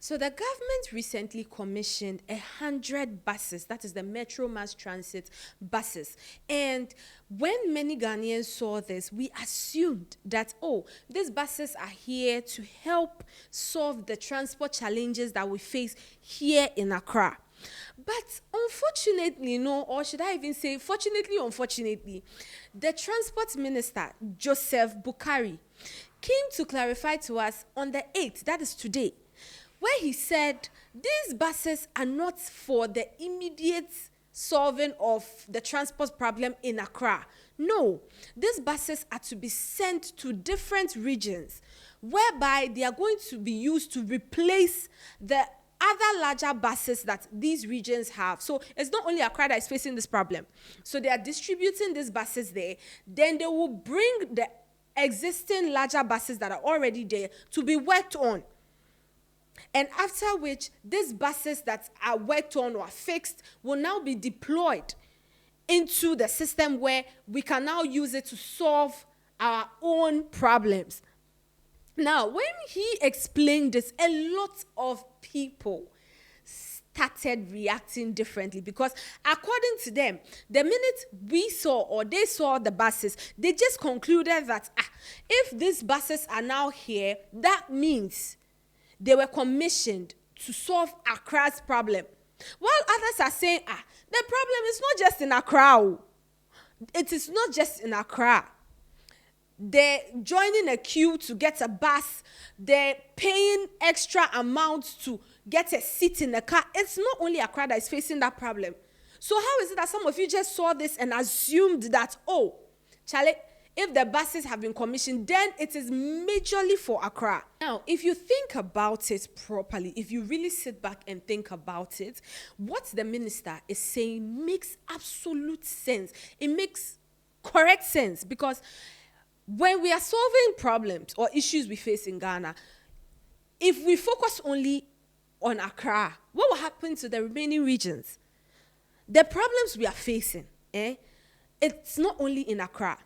So the government recently commissioned 100 buses, that is the Metro Mass Transit buses. And when many Ghanaians saw this, we assumed that, these buses are here to help solve the transport challenges that we face here in Accra. But unfortunately, or should I even say fortunately, unfortunately, the Transport Minister, Joseph Bukari, came to clarify to us on the 8th, that is today, where he said these buses are not for the immediate solving of the transport problem in Accra. No, these buses are to be sent to different regions, whereby they are going to be used to replace the other larger buses that these regions have. So it's not only Accra that is facing this problem. So they are distributing these buses there. Then they will bring the existing larger buses that are already there to be worked on. And after which, these buses that are worked on or fixed will now be deployed into the system where we can now use it to solve our own problems. Now, when he explained this, a lot of people started reacting differently because according to them, the minute we saw or they saw the buses, they just concluded that if these buses are now here, that means they were commissioned to solve Accra's problem. While others are saying, the problem is not just in Accra. It is not just in Accra. They're joining a queue to get a bus. They're paying extra amounts to get a seat in the car. It's not only Accra that is facing that problem. So how is it that some of you just saw this and assumed that, Charley, if the buses have been commissioned, then it is majorly for Accra. Now, if you think about it properly, if you really sit back and think about it, what the minister is saying makes absolute sense. It makes correct sense because when we are solving problems or issues we face in Ghana, if we focus only on Accra, what will happen to the remaining regions? The problems we are facing, it's not only in Accra.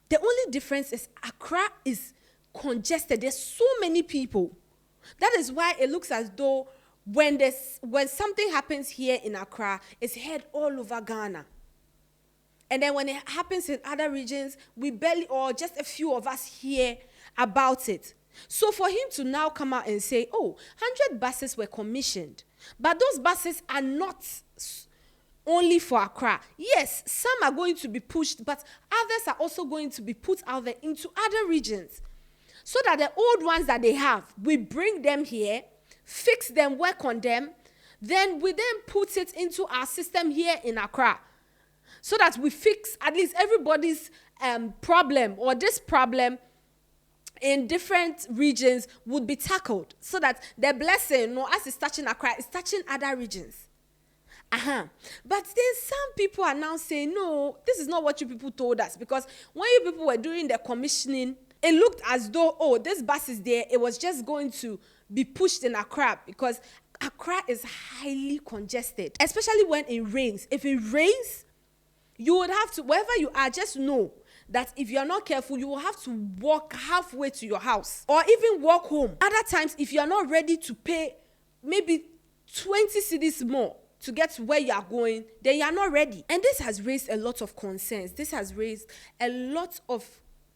The only difference is Accra is congested. There's so many people. That is why it looks as though when something happens here in Accra, it's heard all over Ghana. And then when it happens in other regions, we barely, or just a few of us hear about it. So for him to now come out and say, 100 buses were commissioned, but those buses are not only for Accra. Yes, some are going to be pushed, but others are also going to be put out there into other regions. So that the old ones that they have, we bring them here, fix them, work on them, then we put it into our system here in Accra. So that we fix at least everybody's problem, or this problem in different regions would be tackled. So that the blessing, as it's touching Accra, it's touching other regions. But then some people are now saying, no, this is not what you people told us. Because when you people were doing the commissioning, it looked as though, this bus is there. It was just going to be pushed in Accra because Accra is highly congested, especially when it rains. If it rains, you would have to, wherever you are, just know that if you're not careful, you will have to walk halfway to your house or even walk home. Other times, if you're not ready to pay maybe 20 cedis more to get to where you are going, then you are not ready. And this has raised a lot of concerns. This has raised a lot of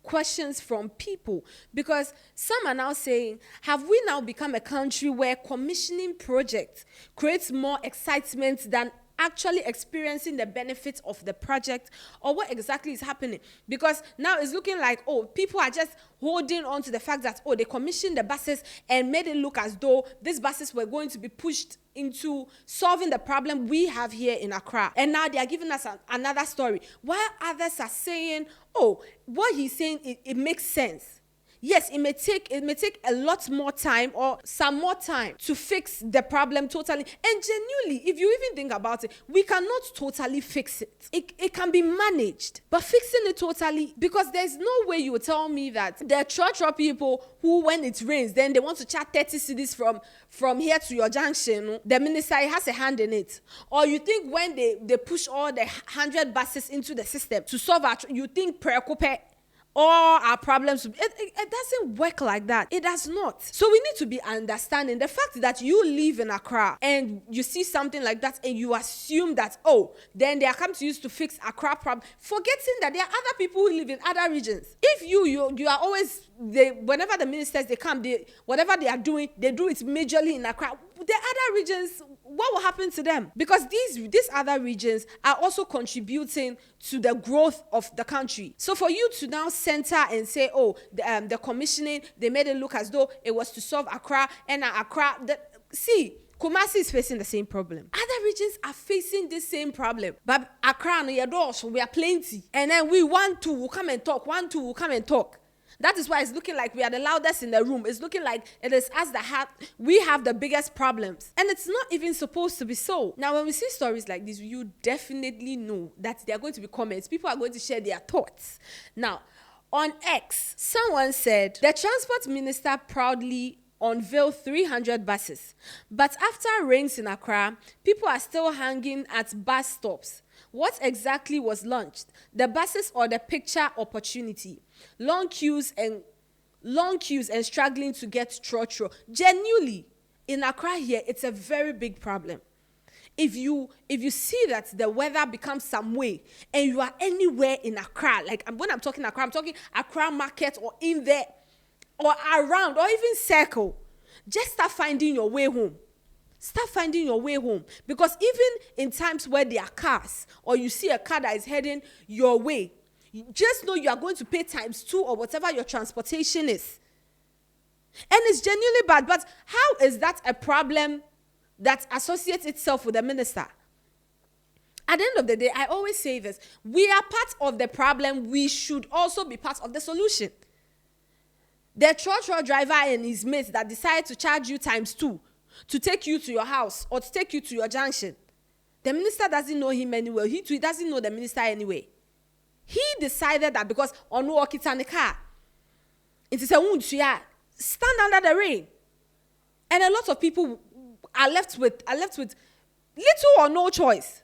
questions from people because some are now saying, have we now become a country where commissioning projects creates more excitement than actually experiencing the benefits of the project, or what exactly is happening? Because now it's looking like, people are just holding on to the fact that, they commissioned the buses and made it look as though these buses were going to be pushed into solving the problem we have here in Accra. And now they are giving us another story. While others are saying, what he's saying, it makes sense. Yes, it may take a lot more time or some more time to fix the problem totally. And genuinely, if you even think about it, we cannot totally fix it. It can be managed, but fixing it totally, because there's no way you will tell me that there are Trotro people who, when it rains, then they want to charge 30 cedis from here to your junction. The minister has a hand in it. Or you think when they push all the 100 buses into the system to solve you think Preocupe all our problems. It doesn't work like that. It does not. So we need to be understanding the fact that you live in Accra and you see something like that and you assume that, oh, then they are come to use to fix Accra problem, forgetting that there are other people who live in other regions. If you are always, whenever the ministers they come, whatever they are doing, they do it majorly in Accra. The other regions, what will happen to them? Because these other regions are also contributing to the growth of the country. So for you to now center and say, oh, the commissioning, they made it look as though it was to solve Accra, and Accra, see, Kumasi is facing the same problem. Other regions are facing the same problem. But Accra and Yadosh, we are plenty. And then we'll come and talk. We'll come and talk. That is why it's looking like we are the loudest in the room. It's looking like it is us that we have the biggest problems. And it's not even supposed to be so. Now, when we see stories like this, you definitely know that there are going to be comments. People are going to share their thoughts. Now, on X, someone said, the transport minister proudly unveiled 300 buses. But after rains in Accra, people are still hanging at bus stops. What exactly was launched? The buses or the picture opportunity? Long queues and struggling to get trotro. Genuinely, in Accra here, it's a very big problem. If you see that the weather becomes some way and you are anywhere in Accra, like when I'm talking Accra, I'm talking Accra market or in there or around or even circle, just start finding your way home. Start finding your way home. Because even in times where there are cars or you see a car that is heading your way, just know you are going to pay ×2 or whatever your transportation is. And it's genuinely bad. But how is that a problem that associates itself with the minister? At the end of the day, I always say this. We are part of the problem. We should also be part of the solution. The trotro driver and his mates that decide to charge you ×2 to take you to your house or to take you to your junction. The minister doesn't know him anyway. He doesn't know the minister anyway. He decided that because on walk it on the car, it is a stand under the rain. And a lot of people are left with little or no choice.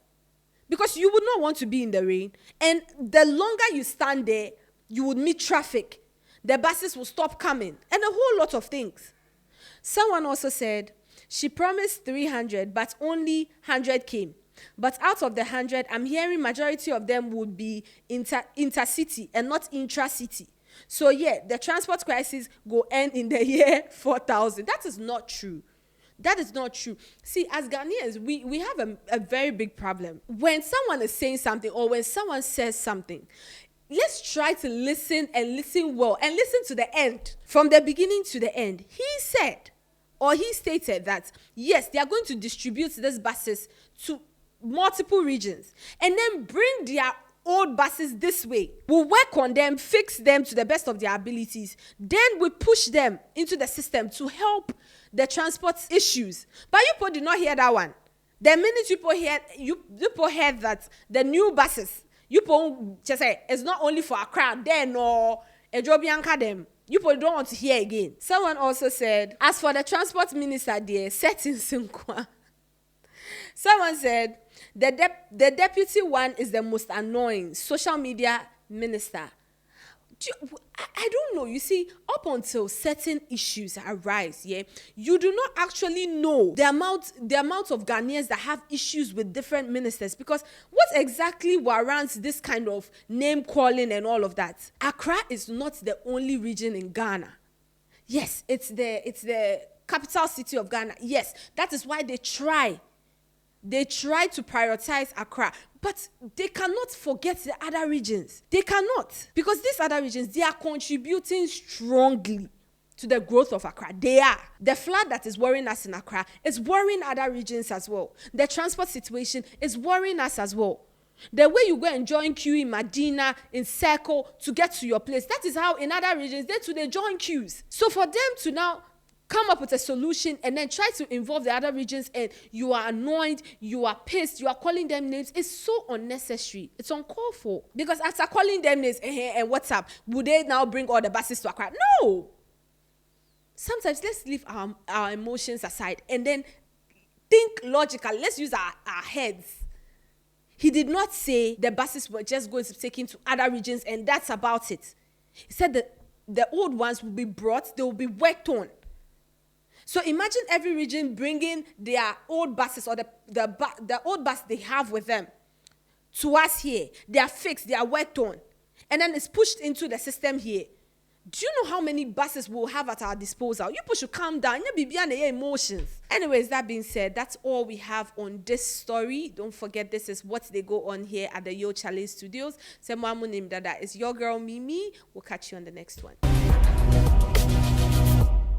Because you would not want to be in the rain. And the longer you stand there, you would meet traffic. The buses will stop coming. And a whole lot of things. Someone also said, she promised 300, but only 100 came. But out of the 100, I'm hearing majority of them would be intercity and not intra-city. So yeah, the transport crisis will end in the year 4000. That is not true. That is not true. See, as Ghanaians, we have a very big problem. When someone is saying something or when someone says something, let's try to listen and listen well and listen to the end. From the beginning to the end. He said, or he stated that, yes, they are going to distribute these buses to multiple regions and then bring their old buses this way. We'll work on them, fix them to the best of their abilities. Then we push them into the system to help the transport issues. But you people did not hear that one. The minute you people heard that the new buses, you people just say it's not only for Accra, then or Ejobianka them. You people don't want to hear again. Someone also said, as for the transport minister there, set in Sinkwa. Someone said, the deputy one is the most annoying social media minister. I don't know. You see, up until certain issues arise, yeah, you do not actually know the amount of Ghanaians that have issues with different ministers. Because what exactly warrants this kind of name calling and all of that? Accra is not the only region in Ghana. Yes, it's the capital city of Ghana. Yes, that is why they try to prioritize Accra, but they cannot forget the other regions. They cannot, because these other regions, they are contributing strongly to the growth of Accra. They are. The flood that is worrying us in Accra is worrying other regions as well. The transport situation is worrying us as well. The way you go and join queue in Medina, in Circle, to get to your place, that is how in other regions, they join queues. So for them to now come up with a solution and then try to involve the other regions and you are annoyed, you are pissed, you are calling them names, it's so unnecessary. It's uncalled for. Because after calling them names and what's up, would they now bring all the buses to Accra? No! Sometimes let's leave our emotions aside and then think logically. Let's use our heads. He did not say the buses were just going to be taken to other regions and that's about it. He said that the old ones will be brought, they will be worked on. So imagine every region bringing their old buses or the old bus they have with them to us here. They are fixed, they are worked on. And then it's pushed into the system here. Do you know how many buses we'll have at our disposal? You people should calm down. You be behind your emotions. Anyways, that being said, that's all we have on this story. Don't forget, this is what they go on here at the Charley Studios. It's your girl Mimi. We'll catch you on the next one.